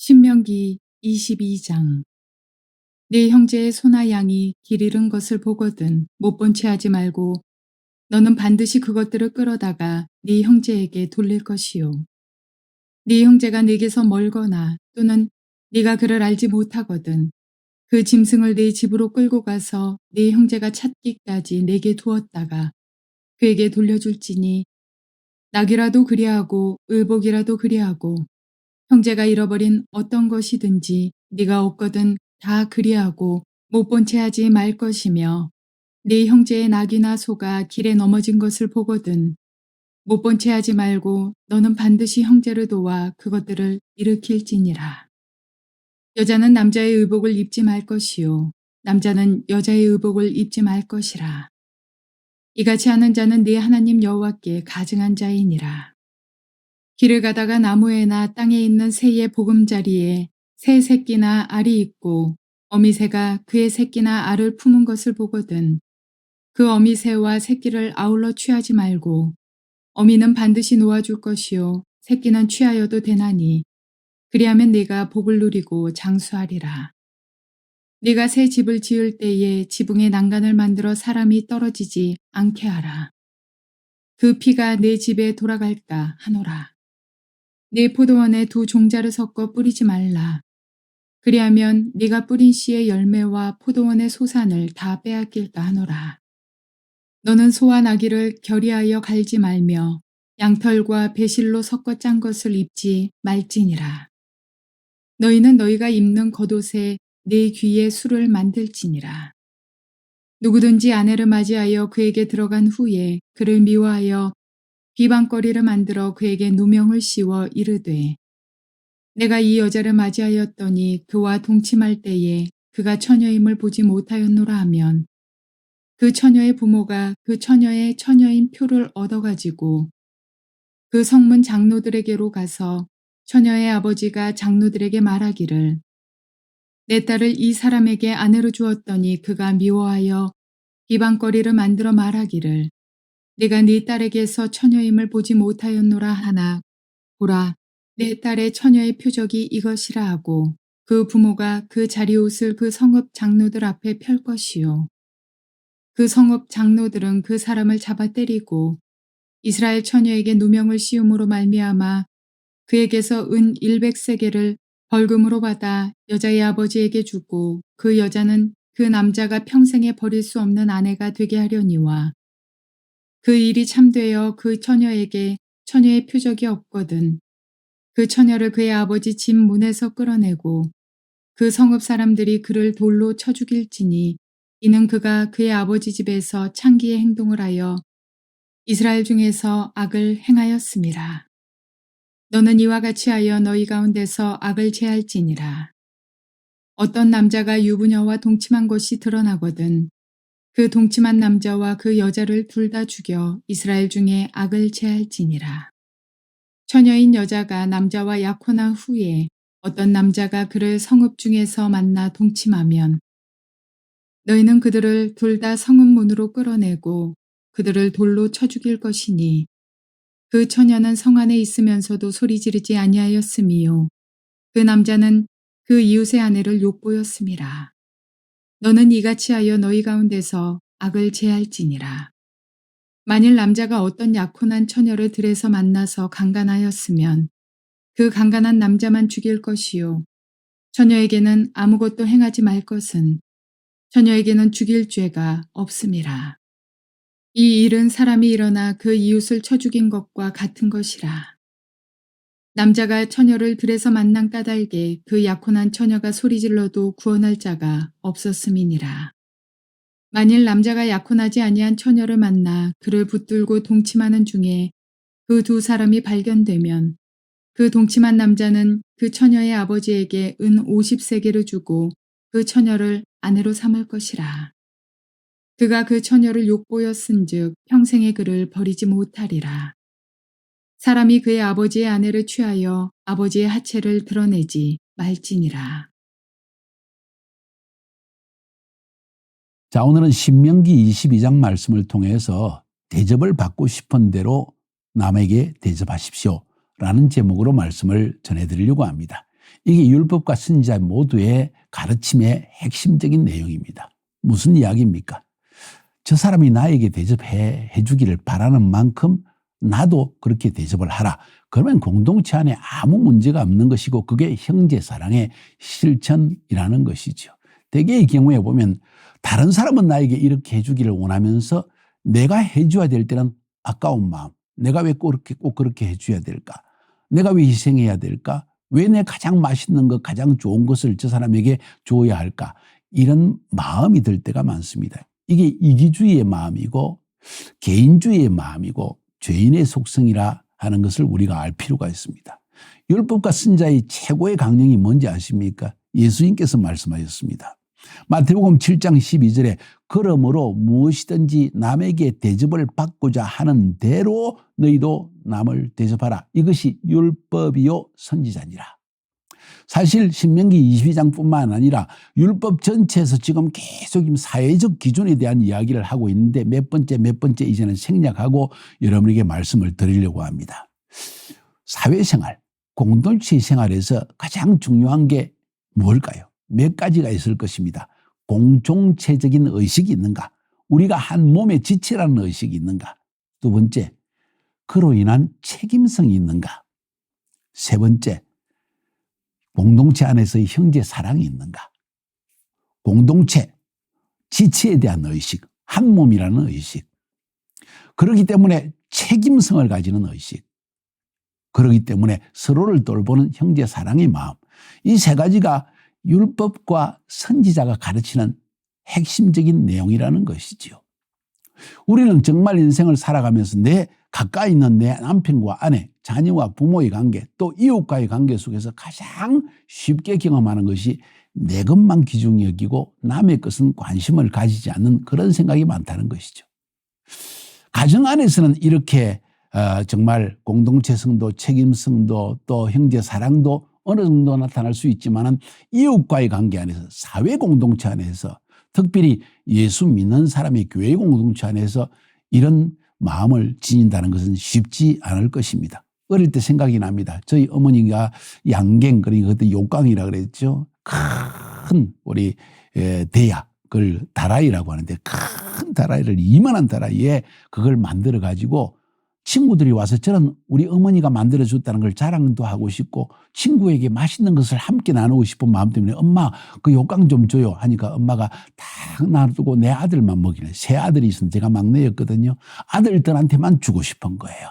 신명기 22장. 네 형제의 소나 양이 길 잃은 것을 보거든 못 본 채 하지 말고 너는 반드시 그것들을 끌어다가 네 형제에게 돌릴 것이요. 네 형제가 네게서 멀거나 또는 네가 그를 알지 못하거든 그 짐승을 네 집으로 끌고 가서 네 형제가 찾기까지 내게 두었다가 그에게 돌려줄지니 낙이라도 그리하고 의복이라도 그리하고 형제가 잃어버린 어떤 것이든지 네가 얻거든 다 그리하고 못 본 채 하지 말 것이며 네 형제의 낙이나 소가 길에 넘어진 것을 보거든 못 본 채 하지 말고 너는 반드시 형제를 도와 그것들을 일으킬지니라. 여자는 남자의 의복을 입지 말 것이요 남자는 여자의 의복을 입지 말 것이라. 이같이 하는 자는 네 하나님 여호와께 가증한 자이니라. 길을 가다가 나무에나 땅에 있는 새의 보금자리에 새 새끼나 알이 있고 어미새가 그의 새끼나 알을 품은 것을 보거든 그 어미새와 새끼를 아울러 취하지 말고 어미는 반드시 놓아줄 것이요 새끼는 취하여도 되나니 그리하면 네가 복을 누리고 장수하리라. 네가 새 집을 지을 때에 지붕에 난간을 만들어 사람이 떨어지지 않게 하라. 그 피가 내 집에 돌아갈까 하노라. 네 포도원에 두 종자를 섞어 뿌리지 말라. 그리하면 네가 뿌린 씨의 열매와 포도원의 소산을 다 빼앗길까 하노라. 너는 소와 나귀를 결의하여 갈지 말며 양털과 배실로 섞어 짠 것을 입지 말지니라. 너희는 너희가 입는 겉옷에 네 귀에 술을 만들지니라. 누구든지 아내를 맞이하여 그에게 들어간 후에 그를 미워하여 비방거리를 만들어 그에게 누명을 씌워 이르되 내가 이 여자를 맞이하였더니 그와 동침할 때에 그가 처녀임을 보지 못하였노라 하면 그 처녀의 부모가 그 처녀의 처녀인 표를 얻어가지고 그 성문 장로들에게로 가서 처녀의 아버지가 장로들에게 말하기를 내 딸을 이 사람에게 아내로 주었더니 그가 미워하여 비방거리를 만들어 말하기를 내가 네 딸에게서 처녀임을 보지 못하였노라 하나 보라 내 딸의 처녀의 표적이 이것이라 하고 그 부모가 그 자리옷을 그 성읍 장로들 앞에 펼 것이요. 그 성읍 장로들은 그 사람을 잡아 때리고 이스라엘 처녀에게 누명을 씌움으로 말미암아 그에게서 은 100세겔을 벌금으로 받아 여자의 아버지에게 주고 그 여자는 그 남자가 평생에 버릴 수 없는 아내가 되게 하려니와 그 일이 참되어 그 처녀에게 처녀의 표적이 없거든 그 처녀를 그의 아버지 집 문에서 끌어내고 그 성읍 사람들이 그를 돌로 쳐 죽일지니 이는 그가 그의 아버지 집에서 창기의 행동을 하여 이스라엘 중에서 악을 행하였음이라. 너는 이와 같이 하여 너희 가운데서 악을 제할지니라. 어떤 남자가 유부녀와 동침한 것이 드러나거든 그 동침한 남자와 그 여자를 둘 다 죽여 이스라엘 중에 악을 제할지니라. 처녀인 여자가 남자와 약혼한 후에 어떤 남자가 그를 성읍 중에서 만나 동침하면 너희는 그들을 둘 다 성읍 문으로 끌어내고 그들을 돌로 쳐 죽일 것이니 그 처녀는 성 안에 있으면서도 소리 지르지 아니하였음이요 그 남자는 그 이웃의 아내를 욕보였음이라. 너는 이같이 하여 너희 가운데서 악을 제할지니라. 만일 남자가 어떤 약혼한 처녀를 들에서 만나서 강간하였으면 그 강간한 남자만 죽일 것이요 처녀에게는 아무것도 행하지 말 것은 처녀에게는 죽일 죄가 없음이라. 이 일은 사람이 일어나 그 이웃을 쳐 죽인 것과 같은 것이라. 남자가 처녀를 들에서 만난 까닭에 그 약혼한 처녀가 소리질러도 구원할 자가 없었음이니라. 만일 남자가 약혼하지 아니한 처녀를 만나 그를 붙들고 동침하는 중에 그 두 사람이 발견되면 그 동침한 남자는 그 처녀의 아버지에게 은 50세겔을 주고 그 처녀를 아내로 삼을 것이라. 그가 그 처녀를 욕보였은즉 평생의 그를 버리지 못하리라. 사람이 그의 아버지의 아내를 취하여 아버지의 하체를 드러내지 말지니라. 자, 오늘은 신명기 22장 말씀을 통해서 대접을 받고 싶은 대로 남에게 대접하십시오 라는 제목으로 말씀을 전해드리려고 합니다. 이게 율법과 선지자 모두의 가르침의 핵심적인 내용입니다. 무슨 이야기입니까? 저 사람이 나에게 대접해 주기를 바라는 만큼 나도 그렇게 대접을 하라. 그러면 공동체 안에 아무 문제가 없는 것이고 그게 형제 사랑의 실천이라는 것이죠. 대개의 경우에 보면 다른 사람은 나에게 이렇게 해주기를 원하면서 내가 해줘야 될 때는 아까운 마음, 내가 왜 꼭 그렇게 해줘야 될까? 내가 왜 희생해야 될까? 왜 내 가장 맛있는 것, 가장 좋은 것을 저 사람에게 줘야 할까? 이런 마음이 들 때가 많습니다. 이게 이기주의의 마음이고 개인주의의 마음이고 죄인의 속성이라 하는 것을 우리가 알 필요가 있습니다. 율법과 선지자의 최고의 강령이 뭔지 아십니까? 예수님께서 말씀하셨습니다. 마태복음 7장 12절에 그러므로 무엇이든지 남에게 대접을 받고자 하는 대로 너희도 남을 대접하라. 이것이 율법이요 선지자니라. 사실 신명기 22장뿐만 아니라 율법 전체에서 지금 계속 사회적 기준에 대한 이야기를 하고 있는데 몇 번째 이제는 생략하고 여러분에게 말씀을 드리려고 합니다. 사회생활, 공동체 생활에서 가장 중요한 게 뭘까요? 몇 가지가 있을 것입니다. 공동체적인 의식이 있는가? 우리가 한 몸의 지체라는 의식이 있는가? 두 번째, 그로 인한 책임성이 있는가? 세 번째, 공동체 안에서의 형제 사랑이 있는가? 공동체, 지체에 대한 의식, 한 몸이라는 의식. 그렇기 때문에 책임성을 가지는 의식. 그렇기 때문에 서로를 돌보는 형제 사랑의 마음. 이 세 가지가 율법과 선지자가 가르치는 핵심적인 내용이라는 것이지요. 우리는 정말 인생을 살아가면서 내 가까이 있는 내 남편과 아내, 자녀와 부모의 관계, 또 이웃과의 관계 속에서 가장 쉽게 경험하는 것이 내 것만 귀중히 여기고 남의 것은 관심을 가지지 않는 그런 생각이 많다는 것이죠. 가정 안에서는 이렇게 정말 공동체성도 책임성도 또 형제 사랑도 어느 정도 나타날 수 있지만은 이웃과의 관계 안에서 사회 공동체 안에서 특별히 예수 믿는 사람의 교회 공동체 안에서 이런 마음을 지닌다는 것은 쉽지 않을 것입니다. 어릴 때 생각이 납니다. 저희 어머니가 양갱, 그러니까 그때 욕강이라 그랬죠. 큰 우리 대야, 그걸 다라이라고 하는데 큰 다라이를 이만한 다라이에 그걸 만들어 가지고 친구들이 와서 저는 우리 어머니가 만들어줬다는 걸 자랑도 하고 싶고 친구에게 맛있는 것을 함께 나누고 싶은 마음 때문에 엄마 그 요강 좀 줘요 하니까 엄마가 딱 놔두고 내 아들만 먹이는 세 아들이 있었는데 제가 막내였거든요. 아들들한테만 주고 싶은 거예요.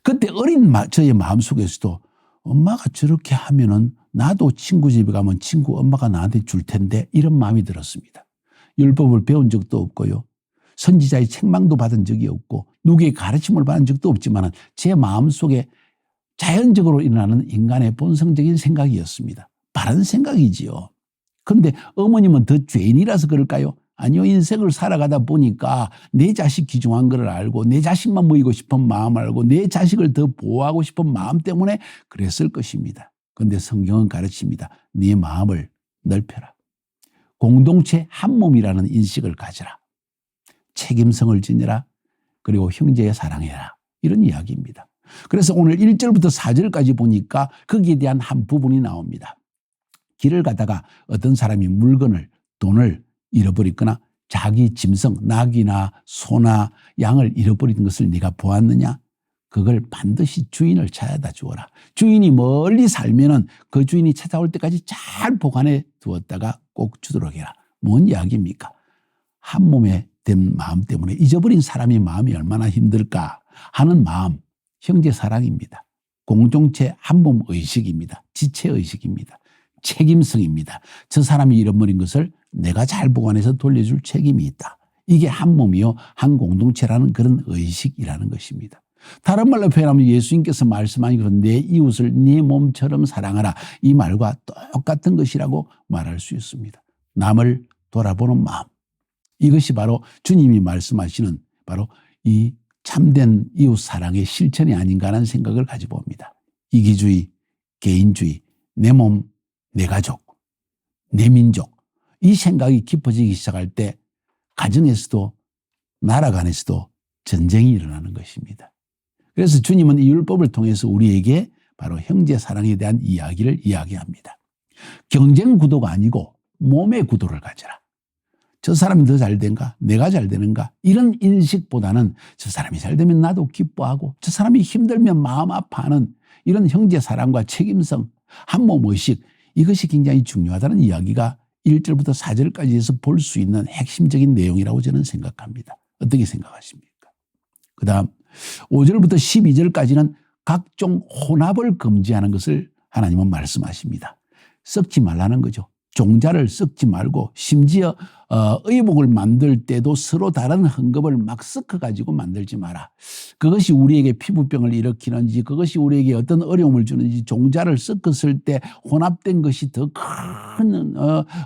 그때 어린 저의 마음속에서도 엄마가 저렇게 하면은 나도 친구 집에 가면 친구 엄마가 나한테 줄 텐데 이런 마음이 들었습니다. 율법을 배운 적도 없고요. 선지자의 책망도 받은 적이 없고 누구의 가르침을 받은 적도 없지만 제 마음속에 자연적으로 일어나는 인간의 본성적인 생각이었습니다. 바른 생각이지요. 그런데 어머님은 더 죄인이라서 그럴까요? 아니요. 인생을 살아가다 보니까 내 자식 귀중한 걸 알고 내 자식만 모이고 싶은 마음 알고 내 자식을 더 보호하고 싶은 마음 때문에 그랬을 것입니다. 그런데 성경은 가르칩니다. 네 마음을 넓혀라. 공동체 한 몸이라는 인식을 가져라. 책임성을 지니라. 그리고 형제의 사랑해라. 이런 이야기입니다. 그래서 오늘 1절부터 4절까지 보니까 거기에 대한 한 부분이 나옵니다. 길을 가다가 어떤 사람이 물건을 돈을 잃어버리거나 자기 짐승 낙이나 소나 양을 잃어버리는 것을 네가 보았느냐? 그걸 반드시 주인을 찾아다 주어라. 주인이 멀리 살면은 그 주인이 찾아올 때까지 잘 보관해 두었다가 꼭 주도록 해라. 뭔 이야기입니까? 한 몸에 된 마음 때문에 잊어버린 사람의 마음이 얼마나 힘들까 하는 마음, 형제 사랑입니다. 공동체 한 몸 의식입니다. 지체 의식입니다. 책임성입니다. 저 사람이 잃어버린 것을 내가 잘 보관해서 돌려줄 책임이 있다. 이게 한 몸이요, 한 공동체라는 그런 의식이라는 것입니다. 다른 말로 표현하면 예수님께서 말씀하신 내 이웃을 네 몸처럼 사랑하라. 이 말과 똑같은 것이라고 말할 수 있습니다. 남을 돌아보는 마음. 이것이 바로 주님이 말씀하시는 바로 이 참된 이웃 사랑의 실천이 아닌가 하는 생각을 가지고 봅니다. 이기주의, 개인주의, 내 몸, 내 가족, 내 민족. 이 생각이 깊어지기 시작할 때 가정에서도 나라 간에서도 전쟁이 일어나는 것입니다. 그래서 주님은 이 율법을 통해서 우리에게 바로 형제 사랑에 대한 이야기를 이야기합니다. 경쟁 구도가 아니고 몸의 구도를 가져라. 저 사람이 더 잘된가? 내가 잘 되는가? 이런 인식보다는 저 사람이 잘 되면 나도 기뻐하고 저 사람이 힘들면 마음 아파하는 이런 형제 사랑과 책임성, 한 몸 의식, 이것이 굉장히 중요하다는 이야기가 1절부터 4절까지 해서 볼 수 있는 핵심적인 내용이라고 저는 생각합니다. 어떻게 생각하십니까? 그 다음 5절부터 12절까지는 각종 혼합을 금지하는 것을 하나님은 말씀하십니다. 썩지 말라는 거죠. 종자를 썩지 말고 심지어 의복을 만들 때도 서로 다른 헝겊을 막 섞어가지고 만들지 마라. 그것이 우리에게 피부병을 일으키는지 그것이 우리에게 어떤 어려움을 주는지 종자를 섞었을 때 혼합된 것이 더 큰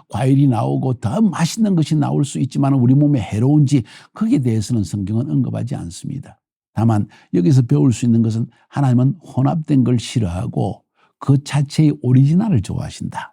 과일이 나오고 더 맛있는 것이 나올 수 있지만 우리 몸에 해로운지 거기에 대해서는 성경은 언급하지 않습니다. 다만 여기서 배울 수 있는 것은 하나님은 혼합된 걸 싫어하고 그 자체의 오리지널을 좋아하신다.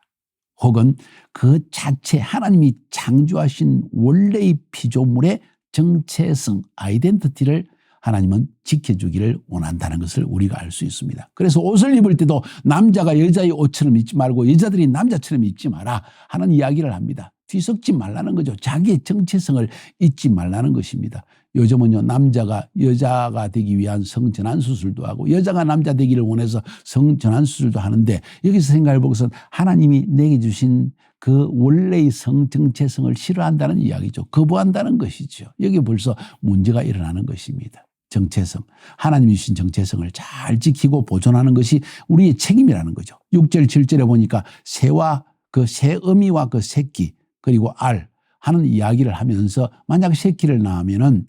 혹은 그 자체 하나님이 창조하신 원래의 피조물의 정체성, 아이덴티티를 하나님은 지켜주기를 원한다는 것을 우리가 알 수 있습니다. 그래서 옷을 입을 때도 남자가 여자의 옷처럼 입지 말고 여자들이 남자처럼 입지 마라 하는 이야기를 합니다. 뒤섞지 말라는 거죠. 자기의 정체성을 잊지 말라는 것입니다. 요즘은요, 남자가 여자가 되기 위한 성전환 수술도 하고 여자가 남자 되기를 원해서 성전환 수술도 하는데 여기서 생각해 보고선 하나님이 내게 주신 그 원래의 정체성을 싫어한다는 이야기죠. 거부한다는 것이죠. 여기 벌써 문제가 일어나는 것입니다. 정체성, 하나님이 주신 정체성을 잘 지키고 보존하는 것이 우리의 책임이라는 거죠. 6절 7절에 보니까 새와 그 새 어미와 그 새끼 그리고 알 하는 이야기를 하면서 만약 새끼를 낳으면은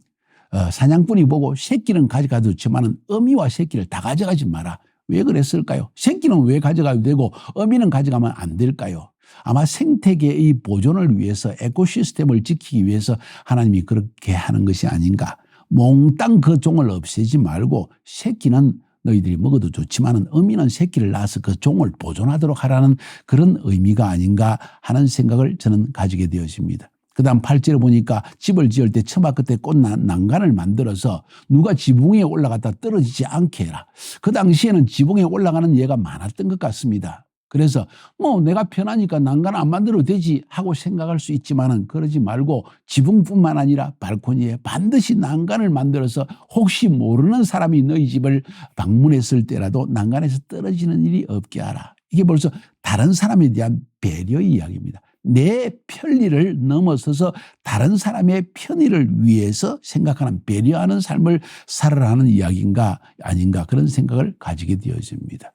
사냥꾼이 보고 새끼는 가져가도 좋지만은 어미와 새끼를 다 가져가지 마라. 왜 그랬을까요? 새끼는 왜 가져가도 되고 어미는 가져가면 안 될까요? 아마 생태계의 보존을 위해서 에코시스템을 지키기 위해서 하나님이 그렇게 하는 것이 아닌가. 몽땅 그 종을 없애지 말고 새끼는 너희들이 먹어도 좋지만은 어미는 새끼를 낳아서 그 종을 보존하도록 하라는 그런 의미가 아닌가 하는 생각을 저는 가지게 되어집니다. 그 다음 8절에 보니까 집을 지을 때 처마 끝에 꽃 난간을 만들어서 누가 지붕에 올라갔다 떨어지지 않게 해라. 그 당시에는 지붕에 올라가는 예가 많았던 것 같습니다. 그래서 뭐 내가 편하니까 난간 안 만들어도 되지 하고 생각할 수 있지만은 그러지 말고 지붕뿐만 아니라 발코니에 반드시 난간을 만들어서 혹시 모르는 사람이 너희 집을 방문했을 때라도 난간에서 떨어지는 일이 없게 하라. 이게 벌써 다른 사람에 대한 배려의 이야기입니다. 내 편리를 넘어서서 다른 사람의 편의를 위해서 생각하는 배려하는 삶을 살아라는 이야기인가 아닌가 그런 생각을 가지게 되어집니다.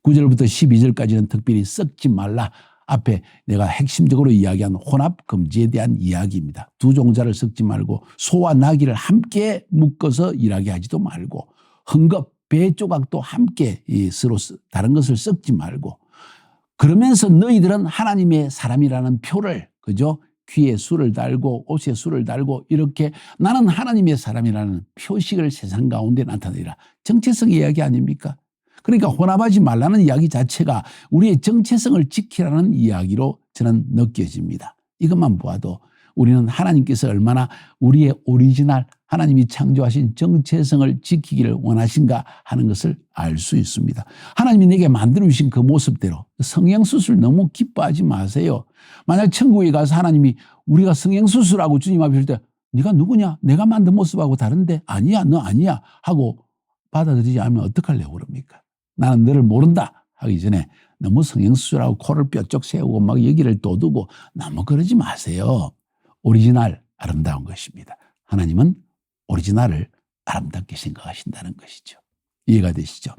9절부터 12절까지는 특별히 썩지 말라. 앞에 내가 핵심적으로 이야기한 혼합 금지에 대한 이야기입니다. 두 종자를 섞지 말고 소와 나귀를 함께 묶어서 일하게 하지도 말고 헝겊, 배 조각도 함께 서로 다른 것을 섞지 말고 그러면서 너희들은 하나님의 사람이라는 표를 그죠? 귀에 술을 달고 옷에 술을 달고 이렇게 나는 하나님의 사람이라는 표식을 세상 가운데 나타내라. 정체성 이야기 아닙니까? 그러니까 혼합하지 말라는 이야기 자체가 우리의 정체성을 지키라는 이야기로 저는 느껴집니다. 이것만 보아도 우리는 하나님께서 얼마나 우리의 오리지널 하나님이 창조하신 정체성을 지키기를 원하신가 하는 것을 알 수 있습니다. 하나님이 내게 만들어 주신 그 모습대로 성형수술 너무 기뻐하지 마세요. 만약 천국에 가서 하나님이 우리가 성형수술하고 주님 앞에 설 때 네가 누구냐? 내가 만든 모습하고 다른데 아니야 너 아니야 하고 받아들이지 않으면 어떡하려고 그럽니까? 나는 너를 모른다 하기 전에 너무 성형수술하고 코를 뼈쪽 세우고 막 여기를 돋우고 너무 그러지 마세요. 오리지널 아름다운 것입니다. 하나님은 오리지널을 아름답게 생각하신다는 것이죠. 이해가 되시죠?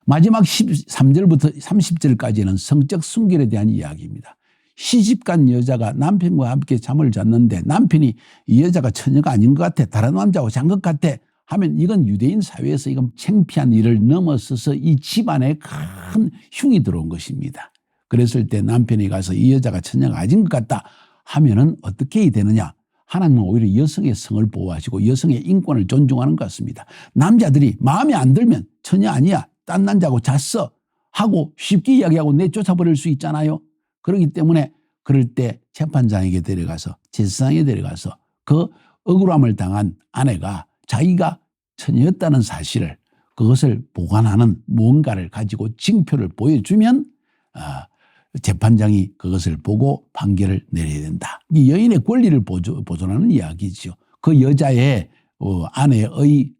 마지막 13절부터 30절까지는 성적 순결에 대한 이야기입니다. 시집간 여자가 남편과 함께 잠을 잤는데 남편이 이 여자가 처녀가 아닌 것 같아 다른 남자하고 잔 것 같아 하면 이건 유대인 사회에서 이건 창피한 일을 넘어서서 이 집안에 큰 흉이 들어온 것입니다. 그랬을 때 남편이 가서 이 여자가 처녀가 아닌 것 같다 하면은 어떻게 해야 되느냐? 하나님은 오히려 여성의 성을 보호하시고 여성의 인권을 존중하는 것 같습니다. 남자들이 마음에 안 들면 처녀 아니야 딴 남자하고 잤어 하고 쉽게 이야기하고 내쫓아버릴 수 있잖아요. 그렇기 때문에 그럴 때 재판장에게 데려가서 제사장에 데려가서 그 억울함을 당한 아내가 자기가 처녀였다는 사실을 그것을 보관하는 무언가를 가지고 징표를 보여주면 재판장이 그것을 보고 판결을 내려야 된다. 이 여인의 권리를 보존하는 이야기죠. 그 여자의 아내의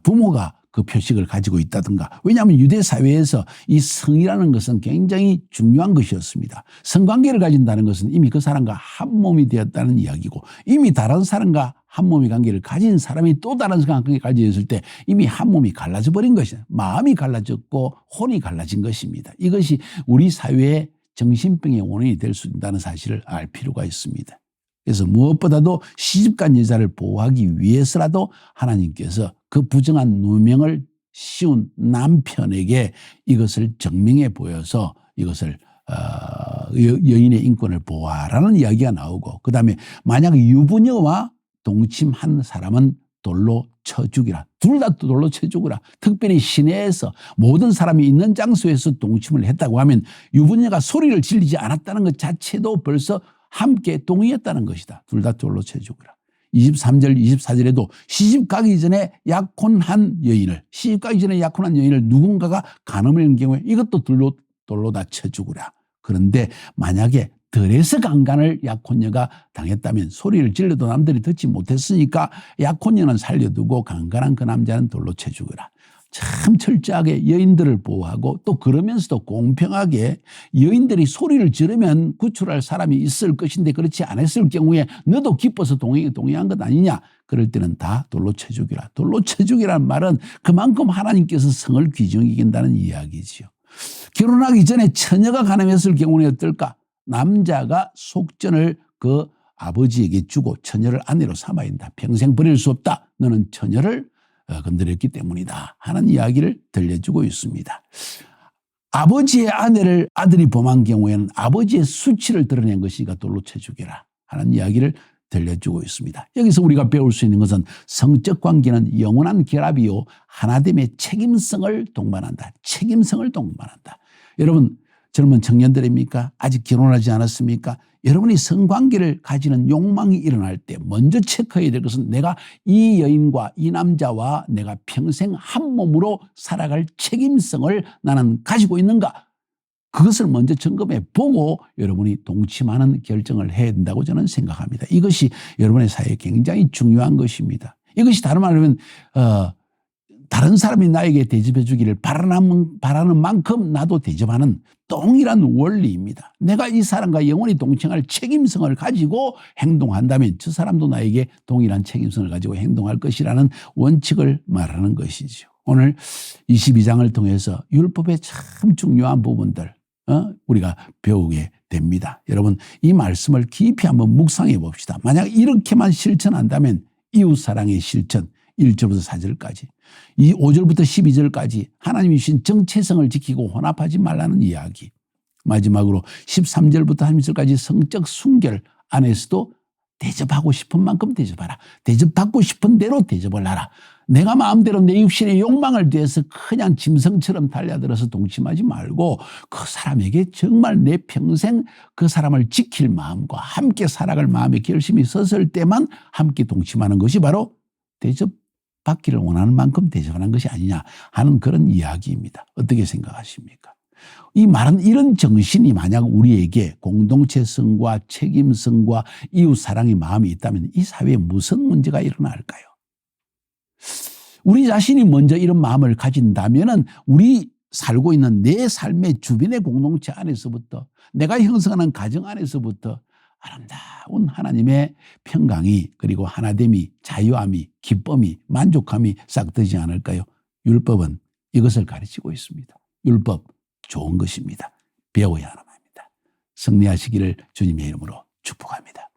부모가 그 표식을 가지고 있다든가. 왜냐하면 유대 사회에서 이 성이라는 것은 굉장히 중요한 것이었습니다. 성관계를 가진다는 것은 이미 그 사람과 한 몸이 되었다는 이야기고, 이미 다른 사람과 한 몸의 관계를 가진 사람이 또 다른 관계를 가졌을 때 이미 한 몸이 갈라져 버린 것이다. 마음이 갈라졌고 혼이 갈라진 것입니다. 이것이 우리 사회의 정신병의 원인이 될 수 있다는 사실을 알 필요가 있습니다. 그래서 무엇보다도 시집간 여자를 보호하기 위해서라도 하나님께서 그 부정한 누명을 씌운 남편에게 이것을 증명해 보여서 이것을 여인의 인권을 보호하라는 이야기가 나오고, 그 다음에 만약 유부녀와 동침한 사람은 돌로 쳐 죽이라. 둘 다 돌로 쳐 죽이라. 특별히 시내에서 모든 사람이 있는 장소에서 동침을 했다고 하면 유부녀가 소리를 질리지 않았다는 것 자체도 벌써 함께 동의했다는 것이다. 둘 다 돌로 쳐 죽이라. 23절 24절에도 시집가기 전에 약혼한 여인을 누군가가 간음한 경우에 이것도 돌로 다 쳐 죽으라. 그런데 만약에 덜해서 강간을 약혼녀가 당했다면 소리를 질러도 남들이 듣지 못했으니까 약혼녀는 살려두고 강간한 그 남자는 돌로 쳐 죽으라. 참 철저하게 여인들을 보호하고, 또 그러면서도 공평하게 여인들이 소리를 지르면 구출할 사람이 있을 것인데 그렇지 않았을 경우에 너도 기뻐서 동의한 것 아니냐. 그럴 때는 다 돌로 쳐 죽이라. 돌로 쳐 죽이라는 말은 그만큼 하나님께서 성을 귀중히 여긴다는 이야기지요. 결혼하기 전에 처녀가 간음했을 경우는 어떨까? 남자가 속전을 그 아버지에게 주고 처녀를 아내로 삼아야 한다. 평생 버릴 수 없다. 너는 처녀를 건드렸기 때문이다 하는 이야기를 들려주고 있습니다. 아버지의 아내를 아들이 범한 경우에는 아버지의 수치를 드러낸 것이니까 돌로 쳐 죽여라 하는 이야기를 들려주고 있습니다. 여기서 우리가 배울 수 있는 것은 성적 관계는 영원한 결합이요 하나됨의 책임성을 동반한다. 책임성을 동반한다. 여러분 젊은 청년들입니까? 아직 결혼하지 않았습니까? 여러분이 성관계를 가지는 욕망이 일어날 때 먼저 체크해야 될 것은 내가 이 여인과 이 남자와 내가 평생 한 몸으로 살아갈 책임성을 나는 가지고 있는가? 그것을 먼저 점검해 보고 여러분이 동침하는 결정을 해야 된다고 저는 생각합니다. 이것이 여러분의 사회에 굉장히 중요한 것입니다. 이것이 다른 말로 하면 다른 사람이 나에게 대접해 주기를 바라는 만큼 나도 대접하는 동일한 원리입니다. 내가 이 사람과 영원히 동침할 책임성을 가지고 행동한다면 저 사람도 나에게 동일한 책임성을 가지고 행동할 것이라는 원칙을 말하는 것이죠. 오늘 22장을 통해서 율법의 참 중요한 부분들 우리가 배우게 됩니다. 여러분 이 말씀을 깊이 한번 묵상해 봅시다. 만약 이렇게만 실천한다면 이웃사랑의 실천 1절부터 4절까지 이 5절부터 12절까지 하나님이 주신 정체성을 지키고 혼합하지 말라는 이야기, 마지막으로 13절부터 30절까지 성적 순결 안에서도 대접하고 싶은 만큼 대접하라. 대접받고 싶은 대로 대접을 하라. 내가 마음대로 내 육신의 욕망을 위해서 그냥 짐승처럼 달려들어서 동침하지 말고 그 사람에게 정말 내 평생 그 사람을 지킬 마음과 함께 살아갈 마음의 결심이 섰을 때만 함께 동침하는 것이 바로 대접받기를 원하는 만큼 대접하는 것이 아니냐 하는 그런 이야기입니다. 어떻게 생각하십니까? 이 말은 이런 정신이 만약 우리에게 공동체성과 책임성과 이웃사랑의 마음이 있다면 이 사회에 무슨 문제가 일어날까요? 우리 자신이 먼저 이런 마음을 가진다면 우리 살고 있는 내 삶의 주변의 공동체 안에서부터 내가 형성하는 가정 안에서부터 아름다운 하나님의 평강이 그리고 하나됨이 자유함이 기쁨이 만족함이 싹트지 않을까요? 율법은 이것을 가르치고 있습니다. 율법 좋은 것입니다. 배워야 하는 말입니다. 승리하시기를 주님의 이름으로 축복합니다.